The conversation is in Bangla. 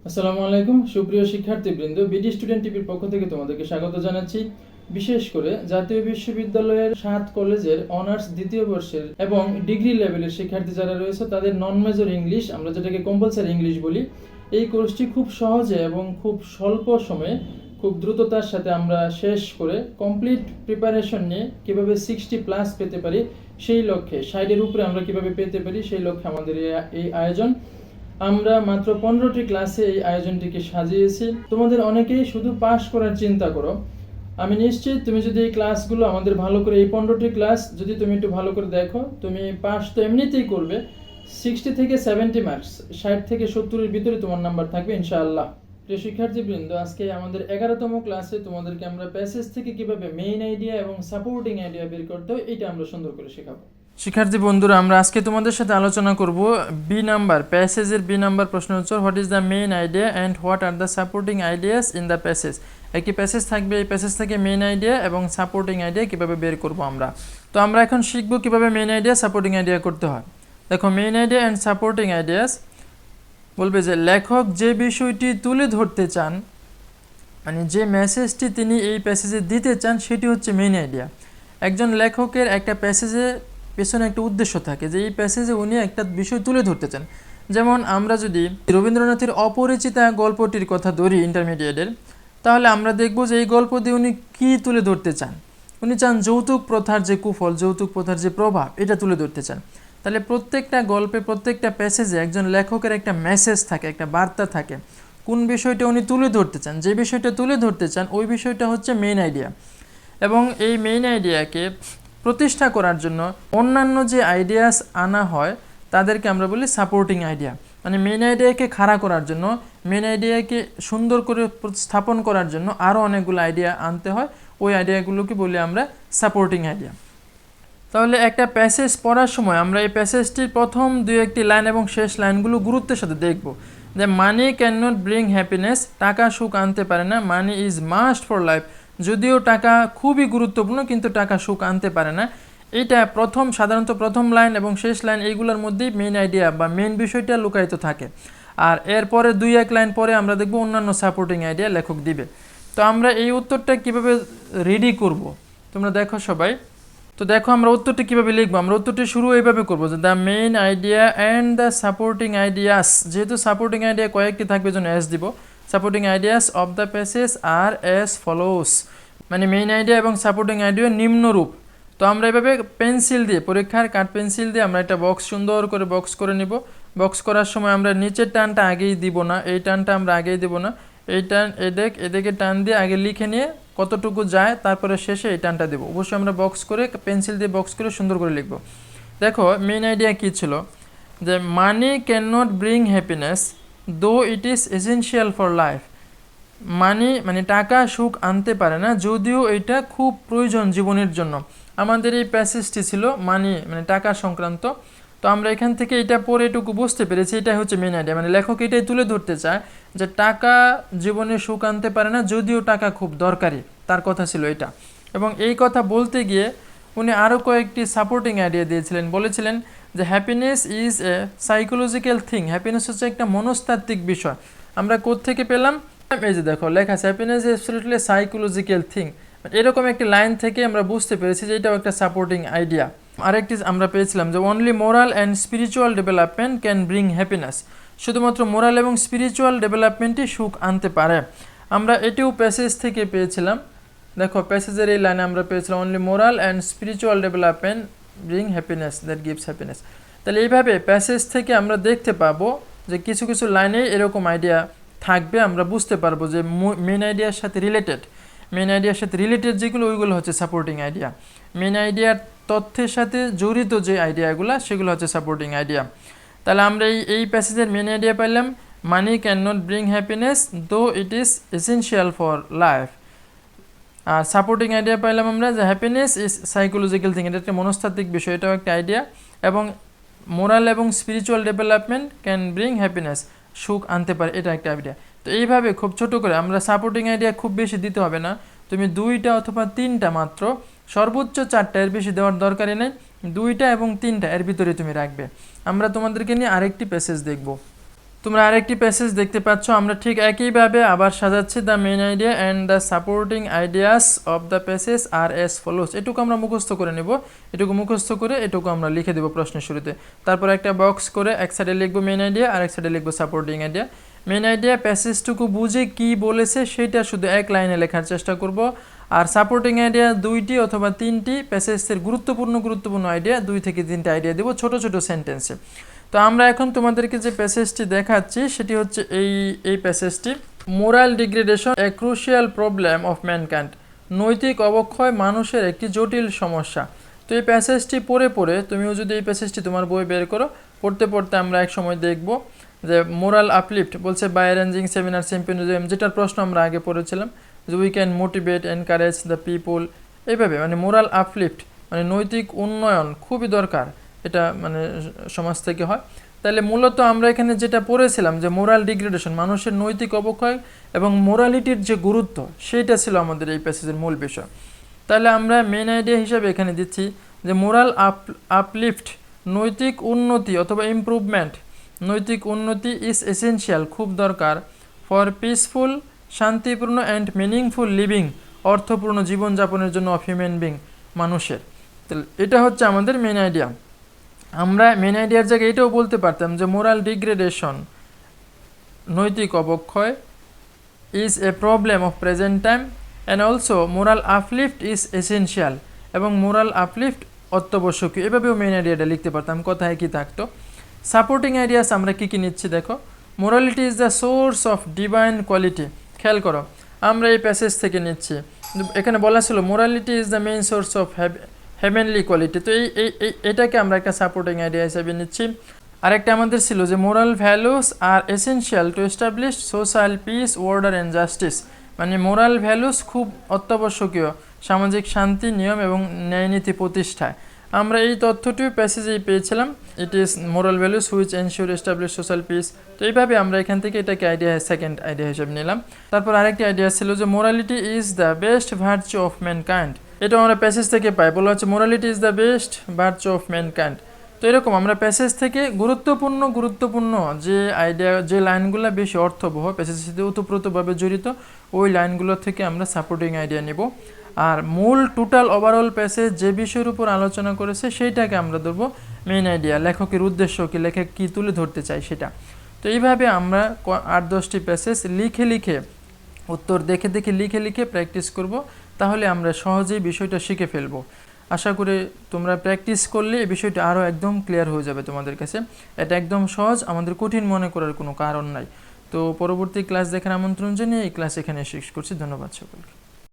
আসসালামু আলাইকুম সুপ্রিয় শিক্ষার্থীবৃন্দ, বিডি স্টুডেন্ট টিভির পক্ষ থেকে তোমাদেরকে স্বাগত জানাচ্ছি। বিশেষ করে জাতীয় বিশ্ববিদ্যালয়ের 7 কলেজের অনার্স দ্বিতীয় বর্ষের এবং ডিগ্রি লেভেলের শিক্ষার্থী যারা রয়েছে তাদের নন মেজর ইংলিশ, আমরা যেটাকে কম্পালসারি ইংলিশ বলি, এই কোর্সটি খুব সহজে এবং খুব স্বল্প সময়ে খুব দ্রুততার সাথে আমরা শেষ করে কমপ্লিট প্রিপারেশন নিয়ে কীভাবে 60+ পেতে পারি সেই লক্ষ্যে, 60-এর উপরে আমরা কীভাবে পেতে পারি সেই লক্ষ্যে আমাদের এই আয়োজন। আমরা মাত্র 15টি ক্লাসে এই আয়োজনটিকে সাজিয়েছি। তোমাদের অনেকেই শুধু পাস করার চিন্তা করো। আমি নিশ্চিত তুমি যদি এই ক্লাসগুলো আমাদের ভালো করে, এই 15টি ক্লাস যদি তুমি একটু ভালো করে দেখো, তুমি পাস তো এমনিতেই করবে। 60 থেকে 70 মার্কস, 60 থেকে 70-এর ভিতরে তোমার নাম্বার থাকবে ইনশাআল্লাহ। প্রিয় শিক্ষার্থীবৃন্দ, আজকে আমাদের 11তম ক্লাসে তোমাদেরকে আমরা প্যাসেজ থেকে কিভাবে মেইন আইডিয়া এবং সাপোর্টিং আইডিয়া বের করতে হয় এটা আমরা সুন্দর করে শেখাবো। শিক্ষার্থী বন্ধুরা, আমরা আজকে তোমাদের সাথে আলোচনা করব বি নাম্বার, প্যাসেজের বি নাম্বার প্রশ্ন উত্তর। What is the main idea and what are the supporting ideas in the passage. একটি প্যাসেজ থাকবে, এই প্যাসেজ থেকে মেইন আইডিয়া এবং সাপোর্টিং আইডিয়া কিভাবে বের করব আমরা। তো আমরা এখন শিখব কিভাবে মেইন আইডিয়া সাপোর্টিং আইডিয়া করতে হয়। দেখো, main idea and supporting ideas বলবে যে লেখক যে বিষয়টি তুলে ধরতে চান, মানে যে মেসেজটি তিনি এই প্যাসেজে দিতে চান, সেটি হচ্ছে মেইন আইডিয়া। একজন লেখকের একটা প্যাসেজে পেছনে একটা উদ্দেশ্য থাকে যে এই প্যাসেজে উনি একটা বিষয় তুলে ধরতে চান। যেমন আমরা যদি রবীন্দ্রনাথের অপরিচিতা গল্পটির কথা ধরি ইন্টারমিডিয়েটের, তাহলে আমরা দেখব যে এই গল্প দিয়ে উনি কী তুলে ধরতে চান। উনি চান যৌতুক প্রথার যে কুফল, যৌতুক প্রথার যে প্রভাব, এটা তুলে ধরতে চান। তাহলে প্রত্যেকটা গল্পে, প্রত্যেকটা প্যাসেজে একজন লেখকের একটা মেসেজ থাকে, একটা বার্তা থাকে, কোন বিষয়টা উনি তুলে ধরতে চান। যে বিষয়টা তুলে ধরতে চান ওই বিষয়টা হচ্ছে মেইন আইডিয়া। এবং এই মেইন আইডিয়াকে প্রতিষ্ঠা করার জন্য অন্যান্য যে আইডিয়াস আনা হয় তাদেরকে আমরা বলি সাপোর্টিং আইডিয়া। মানে মেইন আইডিয়াকে খাড়া করার জন্য, মেইন আইডিয়াকে সুন্দর করে স্থাপন করার জন্য আরও অনেকগুলো আইডিয়া আনতে হয়, ওই আইডিয়াগুলোকে বলি আমরা সাপোর্টিং আইডিয়া। তাহলে একটা প্যাসেজ পড়ার সময় আমরা এই প্যাসেজটির প্রথম 2-1টি লাইন এবং শেষ লাইনগুলো গুরুত্বের সাথে দেখব। যে money can not bring happiness, টাকা সুখ আনতে পারে না। Money is must for life, যদিও টাকা খুবই গুরুত্বপূর্ণ কিন্তু টাকা সুখ আনতে পারে না। এটা সাধারণত প্রথম লাইন এবং শেষ লাইন এইগুলোর মধ্যেই মেইন আইডিয়া বা মেইন বিষয়টা লুকায়িত থাকে। আর এরপরে 2-1 লাইন পরে আমরা দেখব অন্যান্য সাপোর্টিং আইডিয়া লেখক দিবে। তো আমরা এই উত্তরটা কিভাবে রেডি করব তোমরা দেখো সবাই। তো দেখো আমরা উত্তরটি কীভাবে লিখবো। আমরা উত্তরটি শুরু এইভাবে করবো যে the main idea and the supporting ideas, যেহেতু সাপোর্টিং আইডিয়া কয়েকটি থাকবে জন্য এস দিব। Supporting ideas of the passage R as follows, মানে মেইন আইডিয়া এবং সাপোর্টিং আইডিয়া নিম্নরূপ। তো আমরা এভাবে পেন্সিল দিয়ে, পরীক্ষার কাঠ পেন্সিল দিয়ে আমরা একটা বক্স সুন্দর করে বক্স করে নিব। বক্স করার সময় আমরা নিচের টানটা আগেই দিব না, এই টানটা আমরা আগেই দিব না, এই টান এদিকে টান দিয়ে আগে লিখে নিয়ে কতটুকু যায় তারপরে শেষে এই টানটা দেবো। অবশ্যই আমরা বক্স করে পেন্সিল দিয়ে বক্স করে সুন্দর করে লিখব। দেখো মেইন আইডিয়া কী ছিল, যে money can not bring happiness though it is essential for life. Money মানে টাকা সুখ আনতে পারে না, যদিও এটা খুব প্রয়োজন জীবনের জন্য। আমাদের এই প্যাসেজটি ছিল মানি মানে টাকা সংক্রান্ত। তো আমরা এখান থেকে এটা পরে এটুকু বুঝতে পেরেছি এটাই হচ্ছে মেইন আইডিয়া। মানে লেখক এটাই তুলে ধরতে চায় যে টাকা জীবনে সুখ আনতে পারে না, যদিও টাকা খুব দরকারি, তার কথা ছিল এটা। এবং এই কথা বলতে গিয়ে উনি আরও কয়েকটি সাপোর্টিং আইডিয়া দিয়েছিলেন। বলেছিলেন যে happiness is a psychological thing, happiness হচ্ছে একটা মনস্তাত্ত্বিক বিষয়। আমরা কোত্থেকে পেলাম, এই যে দেখো লেখা আছে happiness is absolutely psychological thing. এরকম একটি লাইন থেকে আমরা বুঝতে পেরেছি যে এটাও একটা সাপোর্টিং আইডিয়া। আরেকটি আমরা পেয়েছিলাম যে only moral and spiritual development can bring happiness, শুধুমাত্র মোরাল এবং স্পিরিচুয়াল ডেভেলপমেন্টই সুখ আনতে পারে। আমরা এটিও প্যাসেজ থেকে পেয়েছিলাম। দেখো প্যাসেজের এই লাইনে আমরা পেয়েছিলাম only moral and spiritual development bring happiness, that gives happiness. তাহলে এইভাবে প্যাসেজ থেকে আমরা দেখতে পাবো যে কিছু কিছু লাইনে এরকম আইডিয়া থাকবে, আমরা বুঝতে পারবো যে মেইন আইডিয়ার সাথে রিলেটেড, মেইন আইডিয়ার সাথে রিলেটেড যেগুলো ওইগুলো হচ্ছে সাপোর্টিং আইডিয়া। মেইন আইডিয়ার তথ্যের সাথে জড়িত যে আইডিয়াগুলো সেগুলো হচ্ছে সাপোর্টিং আইডিয়া। তাহলে আমরা এই প্যাসেজের মেইন আইডিয়া পাইলাম money can not bring happiness though it is essential for life. আর সাপোর্টিং আইডিয়া পাইলাম আমরা যে হ্যাপিনেস ইজ সাইকোলজিক্যাল থিং, এটা একটা মনস্তাত্ত্বিক বিষয়, এটাও একটা আইডিয়া। এবং মোরাল এবং spiritual development can bring happiness, সুখ আনতে পারে, এটা একটা আইডিয়া। তো এইভাবে খুব ছোট করে আমরা সাপোর্টিং আইডিয়া খুব বেশি দিতে হবে না, তুমি 2টা অথবা 3টা মাত্র, সর্বোচ্চ 4টা, এর বেশি দেওয়ার দরকারই নেই। 2টা এবং 3টা এর ভিতরে তুমি রাখবে। আমরা তোমাদেরকে নিয়ে আরেকটি প্যাসেজ দেখব। তোমরা আরেকটি প্যাসেজ দেখতে পাচ্ছ, আমরা ঠিক একইভাবে আবার সাজাচ্ছি। The main idea and the supporting ideas of the passage R as follows. এটুকু আমরা মুখস্থ করে নেব, এটুকু মুখস্থ করে এটুকু আমরা লিখে দেবো প্রশ্নের শুরুতে। তারপর একটা বক্স করে এক সাইডে লিখবো মেইন আইডিয়া আর এক সাইডে লিখবো সাপোর্টিং আইডিয়া। মেইন আইডিয়া প্যাসেজটুকু বুঝে কি বলেছে সেটা শুধু এক লাইনে লেখার চেষ্টা করব, আর সাপোর্টিং আইডিয়া 2টি অথবা 3টি প্যাসেজের গুরুত্বপূর্ণ আইডিয়া 2 থেকে 3টা আইডিয়া দেবো ছোট ছোট সেন্টেন্সে। তো আমরা এখন তোমাদেরকে যে প্যাসেজটি দেখাচ্ছি সেটি হচ্ছে এই প্যাসেজটি, moral degradation a crucial problem of mankind. নৈতিক অবক্ষয় মানুষের একটি জটিল সমস্যা। তো এই প্যাসেজটি পড়ে তুমিও যদি এই প্যাসেজটি তোমার বই বের করো, পড়তে আমরা এক সময় দেখব যে মোরাল আপলিফট বলছে বাই অ্যারেঞ্জিং সেমিনার সিম্পোজিয়াম, যেটার প্রশ্ন আমরা আগে পড়েছিলাম যে we can motivate encourage the people. এইভাবে মানে মোরাল আপলিফট মানে নৈতিক উন্নয়ন খুবই দরকার, এটা মানে সমাজ থেকে হয়। তাহলে মূলত আমরা এখানে যেটা পড়েছিলাম যে মোরাল ডিগ্রেডেশন মানুষের নৈতিক অবক্ষয় এবং মোরালিটির যে গুরুত্ব, সেইটা ছিল আমাদের এই প্যাসেজের মূল বিষয়। তাহলে আমরা মেইন আইডিয়া হিসাবে এখানে দিচ্ছি যে মোরাল আপলিফট নৈতিক উন্নতি অথবা ইমপ্রুভমেন্ট, নৈতিক উন্নতি ইজ এসেনশিয়াল খুব দরকার ফর পিসফুল শান্তিপূর্ণ অ্যান্ড মিনিংফুল লিভিং অর্থপূর্ণ জীবনযাপনের জন্য অফ হিউম্যান বিং মানুষের। তাহলে এটা হচ্ছে আমাদের মেইন আইডিয়া। আমরা মেইন আইডিয়ার জায়গায় এটাও বলতে পারতাম যে মোরাল ডিগ্রেডেশন নৈতিক অবক্ষয় is a problem of present time and also moral uplift is essential, এবং মোরাল আপলিফট অত্যাবশ্যকীয়, এভাবেও মেইন আইডিয়াটা লিখতে পারতাম, কথায় কি থাকতো। সাপোর্টিং আইডিয়াস আমরা কী নিচ্ছি দেখো, morality is the source of divine quality. খেয়াল করো আমরা এই প্যাসেজ থেকে নিচ্ছি, এখানে বলা ছিল morality is the main source of heavenly quality. তো এটাকে আমরা একটা সাপোর্টিং আইডিয়া হিসেবে নিচ্ছি। আরেকটা আমাদের ছিল যে মোরাল ভ্যালুস আর essential to establish social peace order and justice, মানে মোরাল ভ্যালুস খুব অত্যাবশ্যকীয় সামাজিক শান্তি নিয়ম এবং ন্যায়নীতি প্রতিষ্ঠায়। আমরা এই তথ্যটিও প্যাসেজেই পেয়েছিলাম, it is moral values which ensure establish social piece. তো এইভাবে আমরা এখান থেকে এটাকে সেকেন্ড আইডিয়া হিসেবে নিলাম। তারপর আরেকটি আইডিয়া ছিল যে morality is the best virtue of mankind, এটা আমরা প্যাসেজ থেকে পাই, বলা হচ্ছে morality is the best virtue of mankind. তো এরকম আমরা প্যাসেজ থেকে গুরুত্বপূর্ণ যে আইডিয়া, যে লাইনগুলো বেশি অর্থবহ, প্যাসেজের সাথে ওতপ্রোতভাবে জড়িত, ওই লাইনগুলো থেকে আমরা সাপোর্টিং আইডিয়া নিব। আর মূল টোটাল ওভারঅল প্যাসেজ যে বিষয়ের উপর আলোচনা করেছে সেইটাকে আমরা ধরবো মেইন আইডিয়া, লেখকের উদ্দেশ্য কি, লেখক কী তুলে ধরতে চাই সেটা। তো এইভাবে আমরা 8-10টি প্যাসেজ লিখে উত্তর দেখে লিখে প্র্যাকটিস করব, তাহলে আমরা সহজেই বিষয়টা শিখে ফেলবো। আশা করি তোমরা প্র্যাকটিস করলে এই বিষয়টা আরও একদম ক্লিয়ার হয়ে যাবে তোমাদের কাছে। এটা একদম সহজ, আমাদের কঠিন মনে করার কোনো কারণ নাই। তো পরবর্তী ক্লাস দেখার আমন্ত্রণ জানিয়ে এই ক্লাস এখানে শেষ করছি। ধন্যবাদ সকলকে।